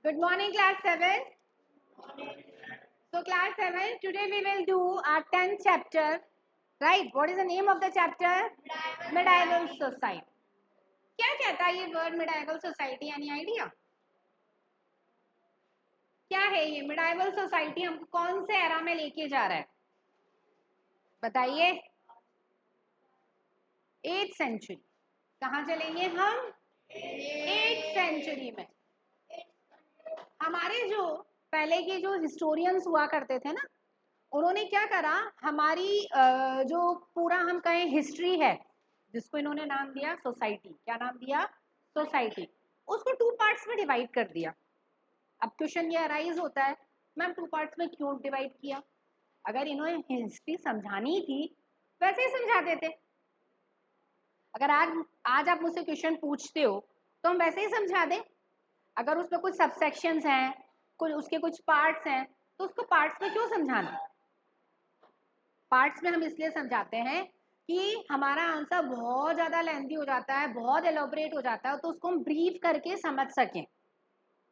Good morning, class 7. So, class 7, today we will do our 10th chapter. Right? What is the name of the chapter? Medieval Society. क्या कहता है ये word medieval society? Any idea? क्या है ये medieval society? हमको कौन से era में लेके जा रहा है? बताइए. 8th century. कहाँ चलेंगे हम? 8th century में. हमारे जो पहले के जो हिस्टोरियंस हुआ करते थे ना, उन्होंने क्या करा, हमारी जो पूरा हम कहें हिस्ट्री है, जिसको इन्होंने नाम दिया सोसाइटी. क्या नाम दिया? सोसाइटी. उसको 2 पार्ट्स में डिवाइड कर दिया. अब क्वेश्चन ये अराइज होता है, मैम 2 पार्ट्स में क्यों डिवाइड किया? अगर इन्होंने हिस्ट्री समझानी थी वैसे ही समझा देते. अगर आज आप मुझसे क्वेश्चन पूछते हो तो हम वैसे ही समझा दें. अगर उसमें कुछ सबसेक्शंस हैं, कुछ उसके कुछ पार्ट्स हैं, तो उसको पार्ट्स में क्यों समझाना? पार्ट्स में हम इसलिए समझाते हैं कि हमारा आंसर बहुत ज़्यादा लेंथी हो जाता है, बहुत एलोबरेट हो जाता है, तो उसको हम ब्रीफ करके समझ सकें.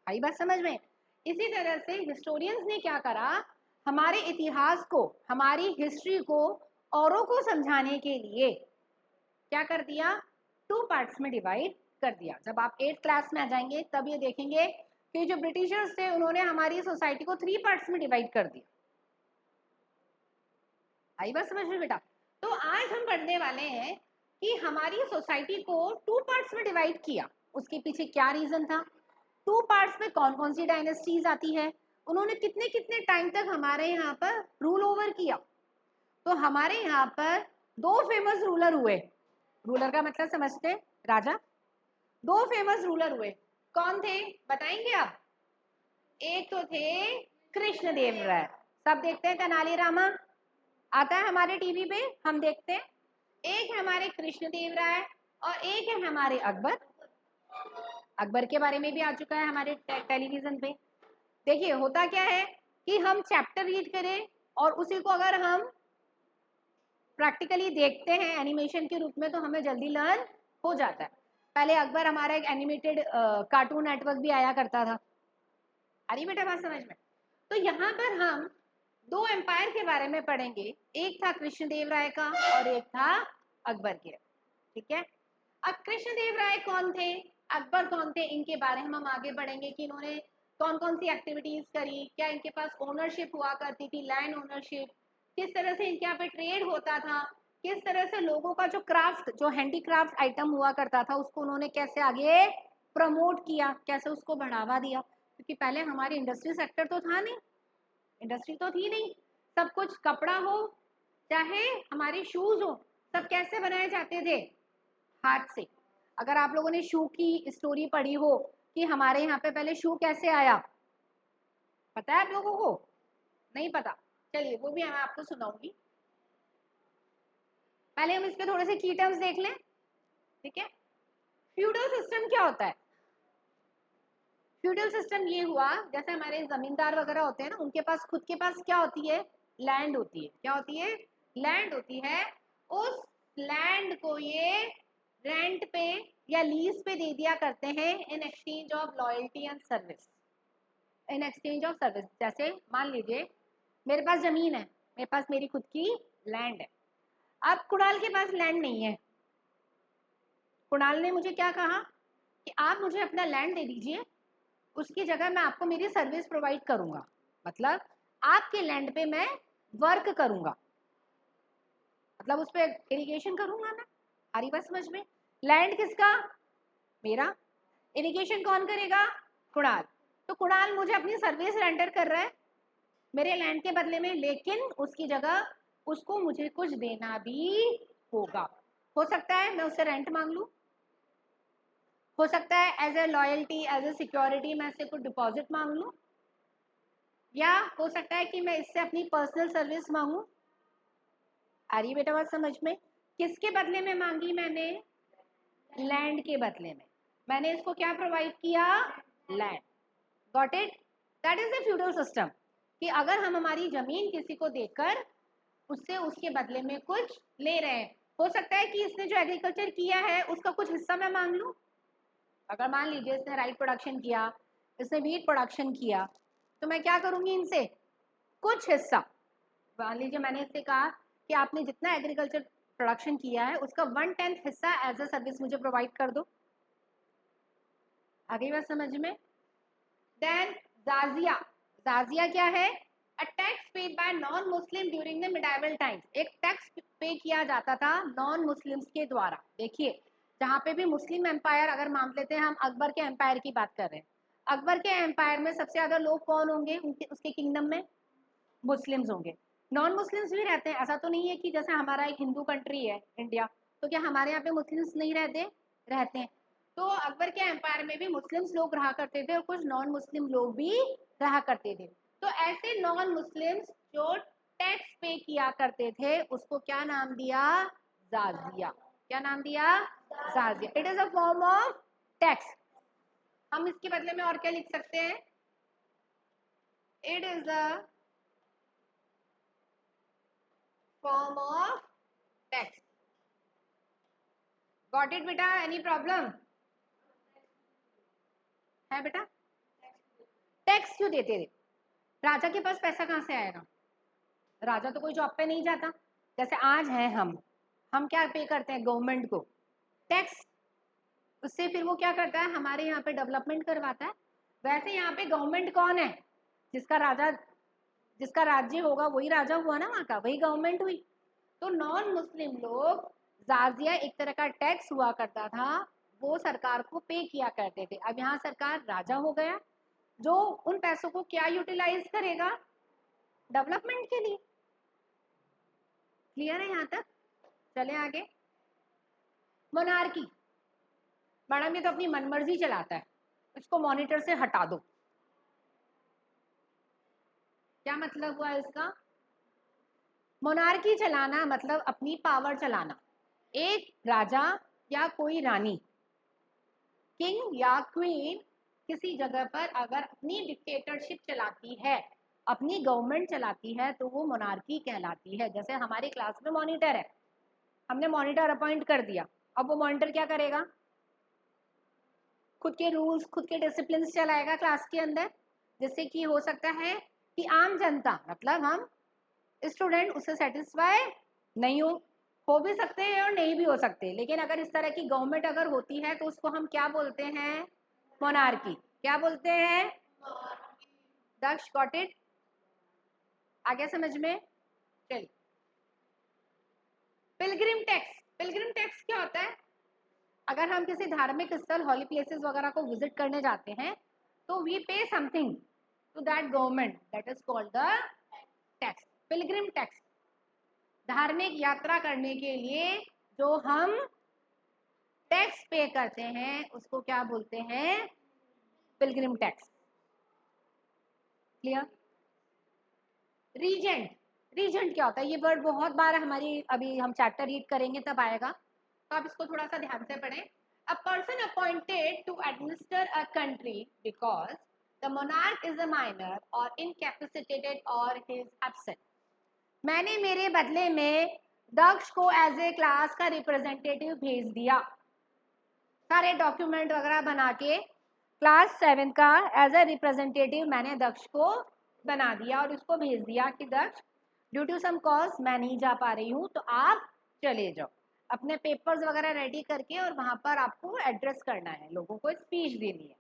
आई बात समझ में? इसी तरह से हिस्टोरियंस ने क्या करा, हमारे इतिहास को, हमारी हिस्ट्री को औरों को समझाने के लिए क्या कर दिया? 2 पार्ट्स में डिवाइड कर दिया. जब आप 8th क्लास में आ जाएंगे तब ये देखेंगे कि जो ब्रिटिशर्स थे उन्होंने हमारी सोसाइटी को 3 पार्ट्स में डिवाइड कर दिया. आई बात समझ में बेटा? तो आज हम पढ़ने वाले हैं कि हमारी सोसाइटी को 2 पार्ट्स में डिवाइड किया. उसके पीछे क्या रीजन था? 2 पार्ट्स में कौन कौन सी डायनेस्टीज आती है, उन्होंने कितने कितने टाइम तक हमारे यहाँ पर रूल ओवर किया. तो हमारे यहाँ पर 2 फेमस रूलर हुए. रूलर का मतलब समझते? राजा. 2 फेमस रूलर हुए. कौन थे बताएंगे आप? एक तो थे कृष्णदेव राय. सब देखते हैं तेनाली रामा, आता है हमारे टीवी पे, हम देखते हैं. एक है हमारे कृष्णदेव राय और एक है हमारे अकबर. अकबर के बारे में भी आ चुका है हमारे टेलीविजन पे. देखिए होता क्या है कि हम चैप्टर रीड करें और उसी को अगर हम प्रैक्टिकली देखते हैं एनिमेशन के रूप में तो हमें जल्दी लर्न हो जाता है. पहले अकबर हमारा एक एनिमेटेड कार्टून नेटवर्क भी आया करता था. अरे बेटा बात समझ में? तो यहाँ पर हम 2 एम्पायर के बारे में पढ़ेंगे. एक था कृष्णदेव राय का और एक था अकबर के. ठीक है. अब कृष्णदेव राय कौन थे, अकबर कौन थे, इनके बारे में हम आगे बढ़ेंगे कि इन्होंने कौन कौन सी एक्टिविटीज करी, क्या इनके पास ओनरशिप हुआ करती थी, लैंड ओनरशिप, किस तरह से इनके यहाँ पे ट्रेड होता था, किस तरह से लोगों का जो क्राफ्ट, जो हैंडीक्राफ्ट आइटम हुआ करता था उसको उन्होंने कैसे आगे प्रमोट किया, कैसे उसको बढ़ावा दिया. क्योंकि पहले हमारे इंडस्ट्री सेक्टर तो था नहीं, इंडस्ट्री तो थी नहीं. सब कुछ कपड़ा हो चाहे हमारे शूज हो, सब कैसे बनाए जाते थे? हाथ से. अगर आप लोगों ने शू की स्टोरी पढ़ी हो कि हमारे यहाँ पे पहले शू कैसे आया, पता है आप लोगों को? नहीं पता? चलिए वो भी मैं आपको सुनाऊंगी. पहले हम इसके थोड़े से की टर्म्स देख लें. ठीक है. फ्यूडल सिस्टम क्या होता है? फ्यूडल सिस्टम ये हुआ, जैसे हमारे जमींदार वगैरह होते हैं ना, उनके पास खुद के पास क्या होती है? लैंड होती है. क्या होती है? लैंड होती है. उस लैंड को ये रेंट पे या लीज पे दे दिया करते हैं in exchange of loyalty and service. In exchange of service. जैसे मान लीजिए मेरे पास जमीन है, मेरे पास मेरी खुद की लैंड है. अब कुणाल के पास लैंड नहीं है. कुणाल ने मुझे क्या कहा कि आप मुझे अपना लैंड दे दीजिए, उसकी जगह मैं आपको मेरी सर्विस प्रोवाइड करूंगा. मतलब आपके लैंड पे मैं वर्क करूंगा, मतलब उस पर इरिगेशन करूंगा मैं. हरी बात समझ में? लैंड किसका? मेरा. इरिगेशन कौन करेगा? कुणाल. तो कुणाल मुझे अपनी सर्विस रेंडर कर रहा है मेरे लैंड के बदले में, लेकिन उसकी जगह उसको मुझे कुछ देना भी होगा. हो सकता है मैं उससे रेंट मांग लूं, हो सकता है as a loyalty, as a security मैं इससे कुछ डिपॉजिट मांग लूं, या हो सकता है कि मैं इससे अपनी पर्सनल सर्विस मांगू. आ रही बेटा बात समझ में? किसके बदले में मांगी मैंने? लैंड के बदले में. मैंने इसको क्या प्रोवाइड किया? Land. Got it? That is the feudal system. कि अगर हम हमारी जमीन किसी को देकर उससे उसके बदले में कुछ ले रहे हैं, हो सकता है कि इसने जो एग्रीकल्चर किया है उसका कुछ हिस्सा मैं मांग लूं. अगर मान लीजिए इसने राइस प्रोडक्शन किया, इसने वीट प्रोडक्शन किया, तो मैं क्या करूँगी इनसे कुछ हिस्सा, मान लीजिए मैंने इससे कहा कि आपने जितना एग्रीकल्चर प्रोडक्शन किया है उसका 1/10 हिस्सा एज अ सर्विस मुझे प्रोवाइड कर दो। आगे बात समझ में। देन जाजिया, जाजिया क्या है? A tax paid by non Muslim during the medieval times, एक टैक्स पे किया जाता था नॉन मुस्लिम्स के द्वारा। देखिए जहाँ पे भी मुस्लिम एम्पायर, अगर मान लेते हैं हम अकबर के एम्पायर की बात कर रहे हैं, अकबर के एम्पायर में सबसे ज्यादा लोग कौन होंगे उनके उसके किंगडम में? मुस्लिम्स होंगे। नॉन मुस्लिम्स भी रहते हैं, ऐसा तो नहीं है कि जैसे हमारा एक हिंदू कंट्री है इंडिया, तो क्या हमारे यहाँ पे मुस्लिम्स नहीं रहते? रहते हैं। तो अकबर के एम्पायर में भी मुस्लिम्स लोग रहा करते थे और कुछ नॉन मुस्लिम लोग भी रहा करते थे। तो ऐसे नॉन मुस्लिम्स जो टैक्स पे किया करते थे उसको क्या नाम दिया? जाजिया। क्या नाम दिया? जाजिया। It is a form of tax. हम इसके बदले में और क्या लिख सकते हैं? इट इज अ form of tax. Got it बेटा? Any problem है बेटा? टैक्स क्यों देते थे? राजा के पास पैसा कहाँ से आएगा? राजा तो कोई जॉब पे नहीं जाता। जैसे आज है हम क्या पे करते हैं गवर्नमेंट को? टैक्स। उससे फिर वो क्या करता है? हमारे यहाँ पे डेवलपमेंट करवाता है। वैसे यहाँ पे गवर्नमेंट कौन है? जिसका राजा, जिसका राज्य होगा वही राजा हुआ ना, वहाँ का वही गवर्नमेंट हुई। तो नॉन मुस्लिम लोग, जाजिया एक तरह का टैक्स हुआ करता था, वो सरकार को पे किया करते थे। अब यहाँ सरकार राजा हो गया, जो उन पैसों को क्या यूटिलाइज करेगा? डेवलपमेंट के लिए। क्लियर है यहाँ तक? चले आगे। मोनार्की, मैडम ये तो अपनी मनमर्जी चलाता है, इसको मॉनिटर से हटा दो। क्या मतलब हुआ इसका? मोनार्की चलाना मतलब अपनी पावर चलाना। एक राजा या कोई रानी, किंग या क्वीन, किसी जगह पर अगर अपनी डिक्टेटरशिप चलाती है, अपनी गवर्नमेंट चलाती है, तो वो मोनार्की कहलाती है। जैसे हमारी क्लास में मॉनिटर है, हमने मॉनिटर अपॉइंट कर दिया, अब वो मॉनिटर क्या करेगा? खुद के रूल्स, खुद के डिसिप्लिन चलाएगा क्लास के अंदर, जिससे कि हो सकता है कि आम जनता, मतलब हम स्टूडेंट, उससे सेटिस्फाई नहीं हो भी सकते हैं और नहीं भी हो सकते। लेकिन अगर इस तरह की गवर्नमेंट अगर होती है तो उसको हम क्या बोलते हैं? मोनार्की। क्या बोलते हैं? दक्ष गॉट इट? आगे समझ में? चलिए, पिलग्रिम टैक्स। पिलग्रिम टैक्स क्या होता है? अगर हम किसी धार्मिक स्थल, हॉली प्लेसेस वगैरह को विजिट करने जाते हैं, तो we pay something to that government, that is called the tax, pilgrim tax. धार्मिक यात्रा करने के लिए जो हम टैक्स पे करते हैं उसको क्या बोलते हैं? Pilgrim tax. Clear? Regent, regent क्या होता है? ये वर्ड बहुत बार हमारी, अभी हम चैप्टर रीड करेंगे तब आएगा, तो आप इसको थोड़ा सा ध्यान से पढ़ें। A person appointed to administer a country because the monarch is a minor और इनकैपेसिटेटेड और हिज एब्सेंट। मैंने मेरे बदले में दक्ष को एज ए क्लास का रिप्रेजेंटेटिव भेज दिया, सारे डॉक्यूमेंट वगैरह बना के क्लास 7 का एज ए रिप्रेजेंटेटिव मैंने दक्ष को बना दिया और उसको भेज दिया कि दक्ष, ड्यू टू सम कॉज मैं नहीं जा पा रही हूँ, तो आप चले जाओ। अपने पेपर्स वगैरह रेडी करके और वहाँ पर आपको एड्रेस करना है, लोगों को स्पीच देनी है।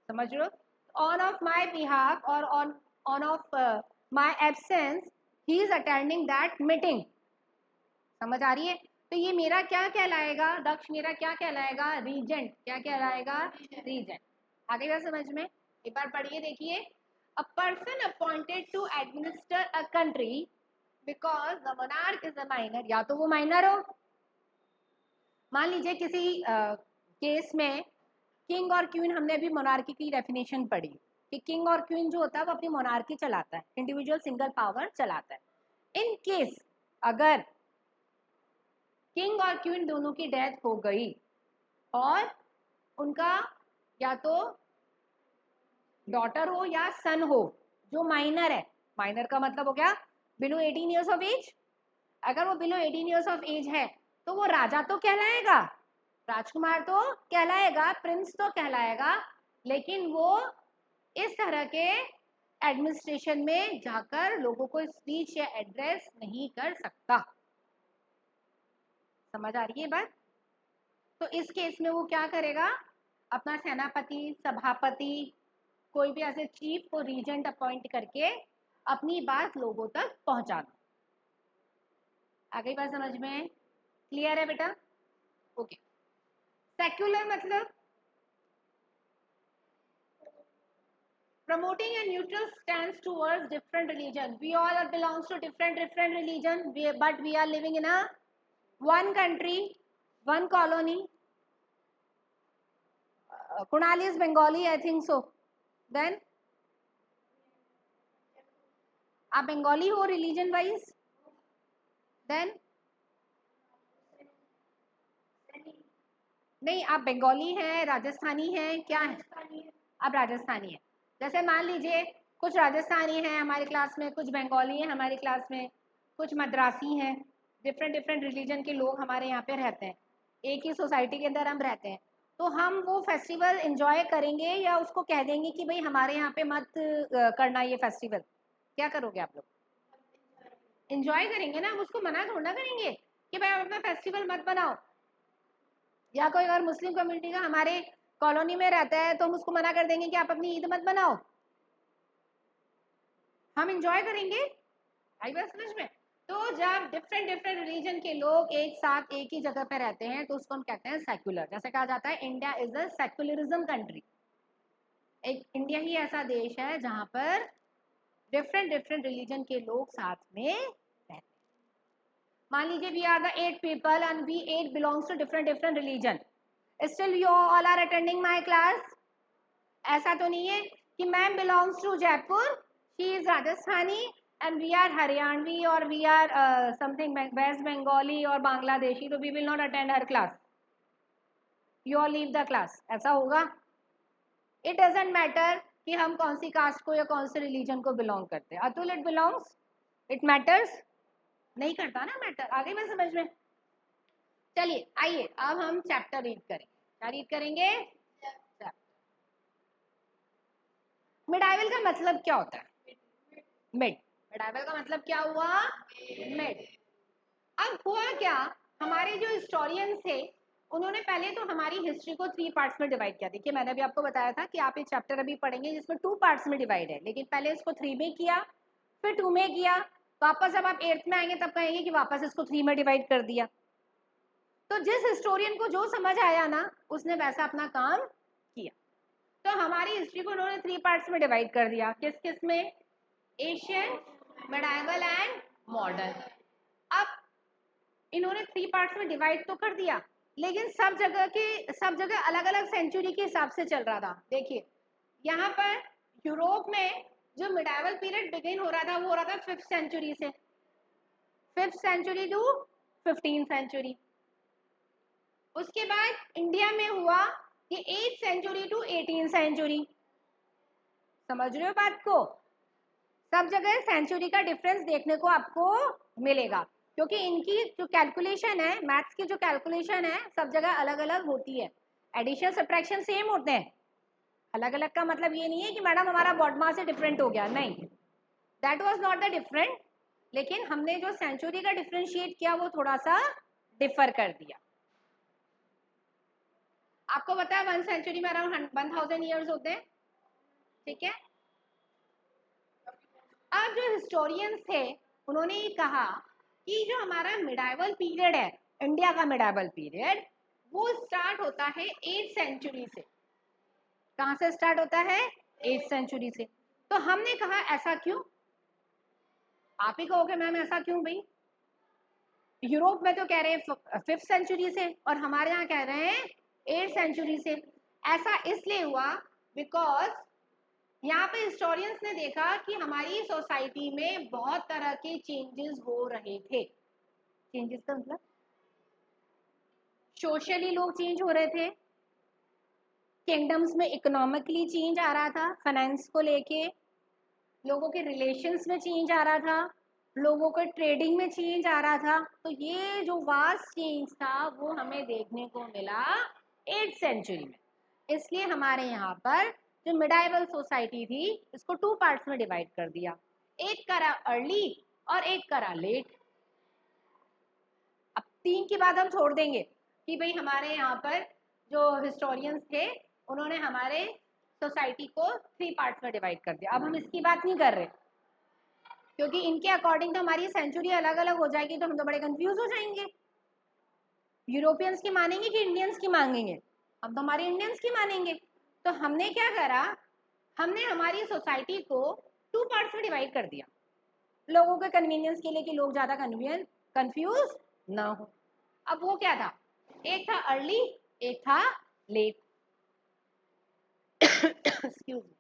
समझ लो? ऑन ऑफ माई बिहाफ और on of my absence he is attending that meeting. समझ आ रही है? तो ये मेरा क्या कहलाएगा? दक्ष मेरा क्या कहलाएगा? रीजेंट। क्या कहलाएगा? रीजेंट। आगे क्या समझ में? एक बार पढ़िए, देखिए। A person appointed to administer a country because the monarch is a minor, या तो वो माइनर हो, मान लीजिए किसी केस में किंग और क्वीन, हमने अभी मोनार्की की डेफिनेशन पढ़ी कि किंग और क्वीन जो होता है वो अपनी मोनार्की चलाता है, इंडिविजुअल सिंगल पावर चलाता है। इन केस अगर किंग और क्वीन दोनों की डेथ हो गई और उनका या तो डॉटर हो या सन हो जो माइनर है, माइनर का मतलब हो गया बिलो 18 ईयर्स ऑफ एज, अगर वो बिलो 18 ईयर्स ऑफ एज है तो वो राजा तो कहलाएगा, राजकुमार तो कहलाएगा, प्रिंस तो कहलाएगा, लेकिन वो इस तरह के एडमिनिस्ट्रेशन में जाकर लोगों को स्पीच या एड्रेस नहीं कर सकता। समझ आ रही है बात? तो इस केस में वो क्या करेगा, अपना सेनापति, सभापति, कोई भी ऐसे चीफ को रीजेंट अपॉइंट करके अपनी बात लोगों तक पहुंचाना। आ गई बात समझ में? क्लियर है बेटा? ओके। सेक्युलर मतलब promoting a neutral stance towards different religion. We all are belongs to different religion, but we are living in a one country, one colony. Kunali is Bengali, I think so. Then आप बंगाली हो religion wise? Then नहीं, आप बंगाली हैं, राजस्थानी हैं, क्या है? आप राजस्थानी हैं। जैसे मान लीजिए कुछ राजस्थानी हैं हमारी क्लास में, कुछ बंगाली हैं हमारी क्लास में, कुछ मद्रासी हैं, डिफरेंट रिलीजन के लोग हमारे यहाँ पे रहते हैं, एक ही सोसाइटी के अंदर हम रहते हैं। तो हम वो फेस्टिवल एंजॉय करेंगे या उसको कह देंगे कि भाई हमारे यहाँ पे मत करना ये फेस्टिवल? क्या करोगे आप लोग? एंजॉय करेंगे ना, हम उसको मना थोड़ा करेंगे कि भाई आप अपना फेस्टिवल मत बनाओ। या कोई अगर मुस्लिम कम्युनिटी का हमारे कॉलोनी में रहता है तो हम उसको मना कर देंगे कि आप अपनी ईद मत बनाओ? हम एंजॉय करेंगे। आई बात समझ में? तो जब डिफरेंट रिलीजन के लोग एक साथ एक ही जगह पे रहते हैं तो उसको हम कहते हैं सेक्युलर। जैसे कहा जाता है India is a secularism country. एक इंडिया ही ऐसा देश है जहां पर डिफरेंट रिलीजन के लोग साथ में रहते हैं। मान लीजिए we are the 8 people and we 8 belongs to different religion, still you all are attending my class. ऐसा तो नहीं है कि ma'am belongs to Jaipur, she is Rajasthani and we are Haryanvi और we are something West Bengali और बांग्लादेशी, तो we will not attend her class, you all leave the class. ऐसा होगा? इट डजेंट मैटर कि हम कौन सी कास्ट को या कौन से रिलीजन को बिलोंग करते हैं। Atul, it belongs, it matters? नहीं करता ना मैटर। आगे में समझ में? चलिए आइए अब हम चैप्टर रीड करेंगे। क्या रीड करेंगे? मिडाइवल का मतलब क्या होता है? मिड। मिडाइवल का मतलब क्या हुआ? मिड। अब हुआ क्या, हमारे जो हिस्टोरियंस थे उन्होंने पहले तो हमारी हिस्ट्री को 3 पार्ट्स में डिवाइड किया। देखिए मैंने अभी आपको बताया था कि आप ये चैप्टर अभी पढ़ेंगे जिसमें 2 पार्ट्स में डिवाइड है, लेकिन पहले इसको 3 में किया, फिर 2 में किया, वापस जब आप 8th में आएंगे तब कहेंगे कि वापस इसको 3 में डिवाइड कर दिया। तो जिस हिस्टोरियन को जो समझ आया ना उसने वैसा अपना काम किया। तो हमारी हिस्ट्री को उन्होंने 3 पार्ट्स में डिवाइड कर दिया। किस किस में? Asian, medieval and modern. अब इन्होंने 3 पार्ट्स में डिवाइड तो कर दिया, लेकिन सब जगह अलग अलग सेंचुरी के हिसाब से चल रहा था। देखिए यहाँ पर यूरोप में जो मिडाइवल पीरियड बिगिन हो रहा था वो हो रहा था 5th सेंचुरी से, 5th century to 15th century. उसके बाद इंडिया में हुआ कि 8th century to 18th century. समझ रहे हो बात को? सब जगह सेंचुरी का डिफरेंस देखने को आपको मिलेगा, क्योंकि इनकी जो कैलकुलेशन है, मैथ्स की जो कैलकुलेशन है सब जगह अलग अलग होती है। एडिशन सब्ट्रैक्शन सेम होते हैं, अलग अलग का मतलब ये नहीं है कि मैडम हमारा बॉडमा से डिफरेंट हो गया, नहीं, that was not the different. लेकिन हमने जो सेंचुरी का डिफरेंशिएट किया वो थोड़ा सा डिफर कर दिया। आपको पता है 1 सेंचुरी में अराउंड 1000 ईयर्स होते हैं, ठीक है? अब जो हिस्टोरियंस थे उन्होंने ये कहा कि जो हमारा मिडाइवल पीरियड है, इंडिया का मिडाइवल पीरियड, वो स्टार्ट होता है 8th सेंचुरी से। कहाँ से स्टार्ट होता है? 8th सेंचुरी से। तो हमने कहा ऐसा क्यों? आप ही कहोगे मैम ऐसा क्यों भाई? यूरोप में तो कह रहे हैं 5th सेंचुरी से और हमारे यहाँ कह रहे हैं 8th सेंचुरी से। ऐसा इसलिए हुआ बिकॉज यहाँ पे हिस्टोरियंस ने देखा कि हमारी सोसाइटी में बहुत तरह के चेंजेस हो रहे थे। चेंजेस का मतलब सोशली लोग चेंज हो रहे थे, किंगडम्स में इकोनॉमिकली चेंज आ रहा था, फाइनेंस को लेके लोगों के रिलेशंस में चेंज आ रहा था, लोगों के ट्रेडिंग में चेंज आ रहा था। तो ये जो वास्ट चेंज था वो हमें देखने को मिला 8th सेंचुरी में। इसलिए हमारे यहाँ पर जो मिडाइवल सोसाइटी थी इसको 2 पार्ट्स में डिवाइड कर दिया, एक करा अर्ली और एक करा लेट। अब 3 की बात हम छोड़ देंगे कि भाई हमारे यहाँ पर जो हिस्टोरियंस थे उन्होंने हमारे सोसाइटी को 3 पार्ट्स में डिवाइड कर दिया। अब हम इसकी बात नहीं कर रहे क्योंकि इनके अकॉर्डिंग तो हमारी सेंचुरी अलग अलग हो जाएगी, तो हम तो बड़े कंफ्यूज हो जाएंगे। यूरोपियंस की मानेंगे कि इंडियंस की मांगेंगे? हम तो हमारे इंडियंस की मानेंगे। तो हमने क्या करा, हमने हमारी सोसाइटी को 2 पार्ट्स में डिवाइड कर दिया लोगों के कन्वीनियंस के लिए कि लोग ज़्यादा कंफ्यूज ना हो। अब वो क्या था, एक था अर्ली एक था लेट। Excuse me.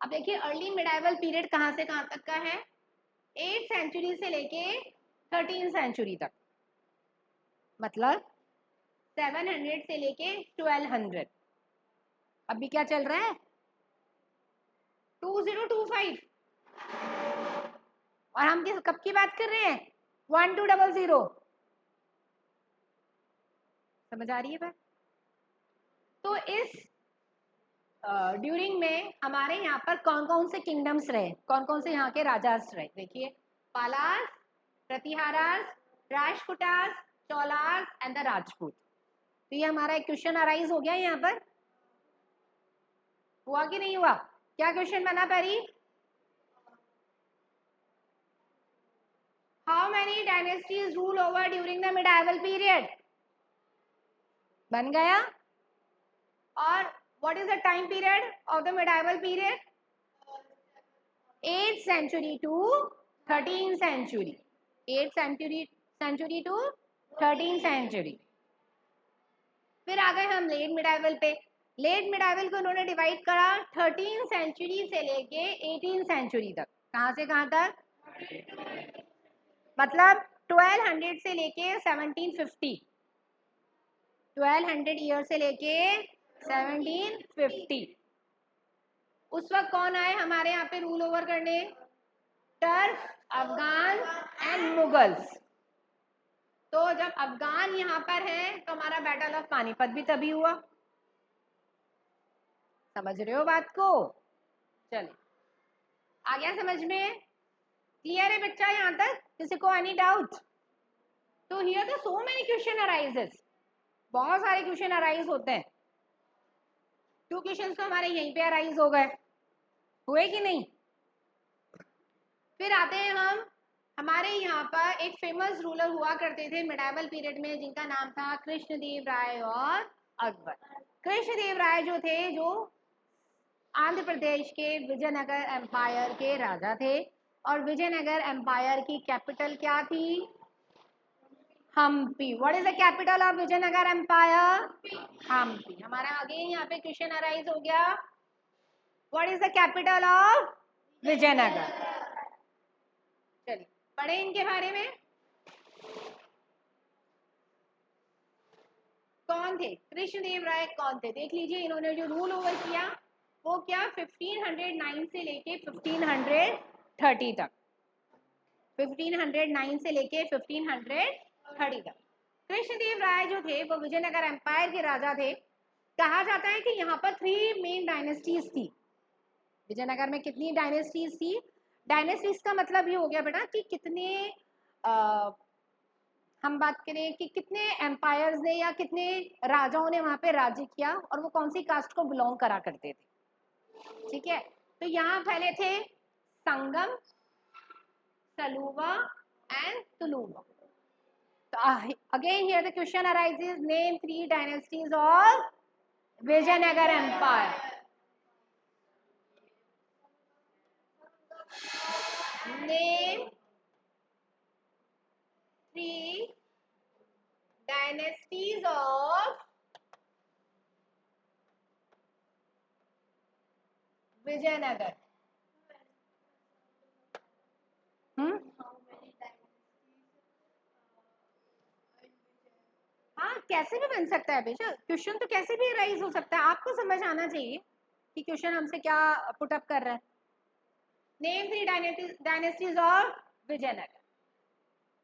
अब देखिए अर्ली मिडाइवल पीरियड कहाँ से कहाँ तक का है, 8th सेंचुरी से लेके 13th सेंचुरी तक, मतलब 700 से लेके 1200। अभी क्या चल रहा है 2025, और हम किस कब की बात कर रहे हैं 1200। समझ आ रही है बात? तो इस ड्यूरिंग में हमारे यहाँ पर कौन कौन से किंगडम्स रहे, कौन कौन से यहाँ के राजास रहे? देखिए पालास, प्रतिहारास, राष्ट्रकूटास, चोलास एंड द राजपूत। तो ये हमारा एक क्वेश्चन अराइज हो गया यहाँ पर, हुआ कि नहीं हुआ? क्या क्वेश्चन बना परी? How many dynasties rule over during the medieval period? बन गया। और what is the time period of the medieval period? 8th century to 13th century, 8th century to 13th century। फिर आ गए हम लेट मिडाइवल पे। Late medieval को उन्होंने divide करा 13th सेंचुरी से लेके 18th सेंचुरी तक। कहाँ से कहाँ तक? मतलब 1200 से लेके 1750, 1200 ईयर से लेके 1750। उस वक्त कौन आए हमारे यहाँ पे रूल ओवर करने? Turk, Afghan and Mughals. तो जब अफगान यहाँ पर है तो हमारा बैटल ऑफ पानीपत भी तभी हुआ। समझ रहे हो बात को? चलिए आ गया समझ में? क्लियर है बच्चा यहाँ तक? किसी को एनी डाउट? तो हियर तो सो मेनी क्वेश्चन अराइजेस, बहुत सारे क्वेश्चन अराइज होते हैं। 2 क्वेश्चन तो हमारे यहीं पे अराइज हो गए, हुए कि नहीं? फिर आते हैं हम, हमारे यहाँ पर एक फेमस रूलर हुआ करते थे मिडाइवल पीरियड में जिनका नाम था कृष्णदेव राय और अकबर। कृष्णदेव राय जो थे, जो आंध्र प्रदेश के विजयनगर एम्पायर के राजा थे, और विजयनगर एम्पायर की कैपिटल क्या थी? Hampi. What is the capital of Vijayanagara empire? Hampi. हमारा अगेन यहाँ पे क्वेश्चन अराइज हो गया, what is the capital of Vijayanagara? चलिए पढ़े इनके बारे में। कौन थे कृष्णदेव राय? कौन थे देख लीजिए। इन्होंने जो रूल ओवर किया वो क्या 1509 से लेके 1530 तक, 1509 से लेके 1530 तक। कृष्णदेव राय जो थे वो विजयनगर एम्पायर के राजा थे। कहा जाता है कि यहाँ पर 3 मेन डायनेस्टीज थी। विजयनगर में कितनी डायनेस्टीज थी? डायनेस्टीज का मतलब ये हो गया बेटा कि कितने हम बात करें कि कितने एम्पायर्स ने या कितने राजाओं ने वहां पे राज्य किया और वो कौन सी कास्ट को बिलोंग करा करते थे। ठीक है, तो यहाँ पहले थे Sangam, Saluva and Tuluva. So again here the question arises, name 3 dynasties of Vijayanagar Empire. Name 3 dynasties of Vijayanagar. हाँ कैसे भी बन सकता है बेटा, क्वेश्चन तो कैसे भी राइज हो सकता है। आपको समझ आना चाहिए कि क्वेश्चन हमसे क्या पुट अप कर रहा है। Name 3 dynasties of Vijayanagar.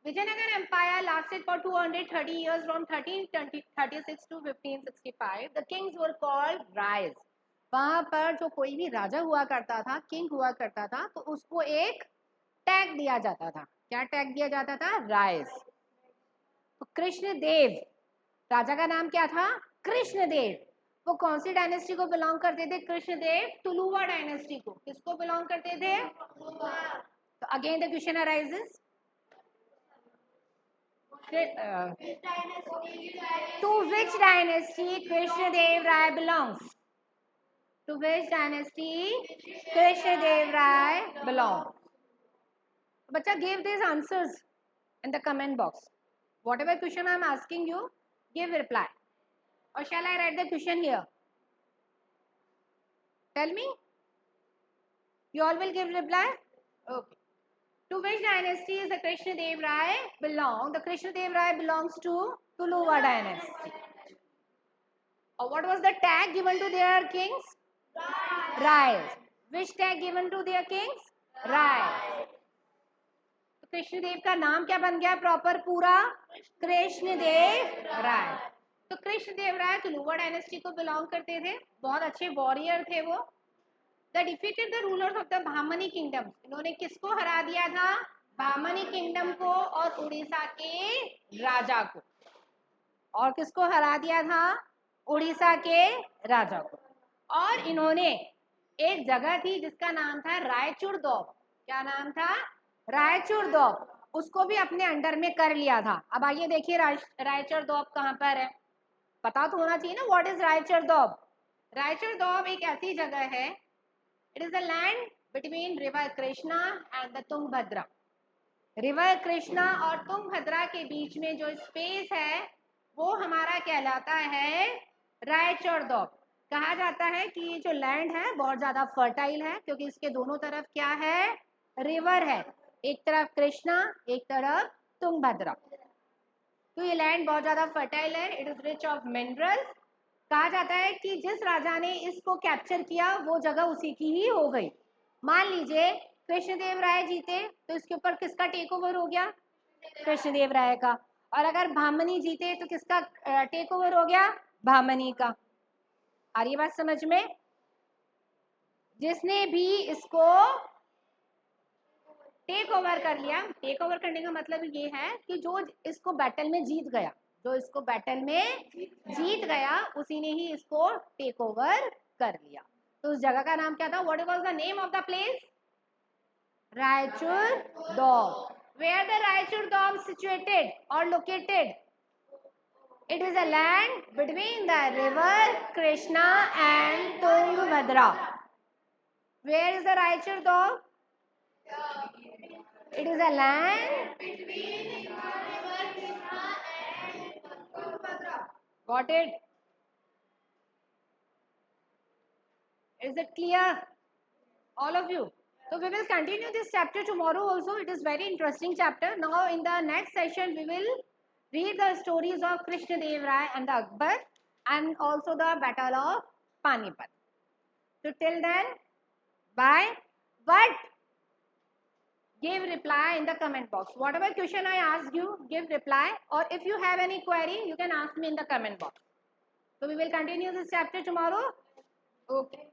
Vijayanagar Empire lasted for 230 years from 1336 to 1565. The kings were called Rayas. वहां पर जो कोई भी राजा हुआ करता था, किंग हुआ करता था, तो उसको एक टैग दिया जाता था। क्या टैग दिया जाता था? राइज। तो कृष्णदेव राजा का नाम क्या था? कृष्णदेव। वो कौन सी डायनेस्टी को बिलोंग करते थे? कृष्णदेव तुलुवा डायनेस्टी को। किसको बिलोंग करते थे? तो again the question arises, to which dynasty Krishnadev Rai belongs? To which dynasty Krishnadev Rai belongs? Bacha, give these answers in the comment box. Whatever question I am asking you, give reply. Or shall I write the question here? Tell me. You all will give reply? Okay. To which dynasty is the Krishnadev Rai belong? The Krishnadev Rai belongs to Tuluva dynasty. Or what was the tag given to their kings? Rise. Which tag given to their kings? Rise. तो कृष्णदेव का नाम क्या बन गया proper पूरा? कृष्णदेव राय। तो Krishnadeva Raya Tuluva dynasty को belong करते थे, बहुत अच्छे वॉरियर थे वो। They defeated the rulers of the Bahmani kingdom, इन्होंने किसको हरा दिया था? भामनी किंगडम को और उड़ीसा के राजा को। और किसको हरा दिया था? उड़ीसा के राजा को। और इन्होंने एक जगह थी जिसका नाम था रायचूर दौब। क्या नाम था? रायचूर दौब। उसको भी अपने अंडर में कर लिया था। अब आइए देखिए रायचूर दौब कहाँ पर है, पता तो होना चाहिए ना। What is Raichur doab? रायचूर दौब एक ऐसी जगह है, it is a land between river Krishna and the Tungabhadra. River Krishna और तुंगभद्रा के बीच में जो स्पेस है वो हमारा कहलाता है रायचूर दौब। कहा जाता है कि ये जो लैंड है बहुत ज्यादा फर्टाइल है, क्योंकि इसके दोनों तरफ क्या है? रिवर है। एक तरफ कृष्णा, एक तरफ तुंगभद्रा। तो ये लैंड बहुत ज्यादा फर्टाइल है। It is rich of minerals. कहा जाता है कि जिस राजा ने इसको कैप्चर किया वो जगह उसी की ही हो गई। मान लीजिए कृष्णदेव राय जीते तो इसके ऊपर किसका टेक ओवर हो गया? कृष्णदेव राय का। और अगर भामनी जीते तो किसका टेक ओवर हो गया? भामनी का। आ रही बात समझ में? जिसने भी इसको टेक ओवर कर लिया, टेक ओवर करने का मतलब ये है कि जो इसको बैटल में जीत गया, जो इसको बैटल में जीत गया उसी ने ही इसको टेक ओवर कर लिया। तो उस जगह का नाम क्या था? What was the name of the place? Raichur doab. Where the Raichur doab situated और located? It is a land between the river Krishna and Tungabhadra. Where is the Raichur Dog? It is a land between the river Krishna and Tungabhadra. Got it? Is it clear? All of you. So we will continue this chapter tomorrow also. It is very interesting chapter. Now in the next session we will read the stories of Krishna Dev Rai and the Akbar and also the battle of Panipat. So till then, bye. But give reply in the comment box. Whatever question I asked you, give reply. Or if you have any query, you can ask me in the comment box. So we will continue this chapter tomorrow. Okay.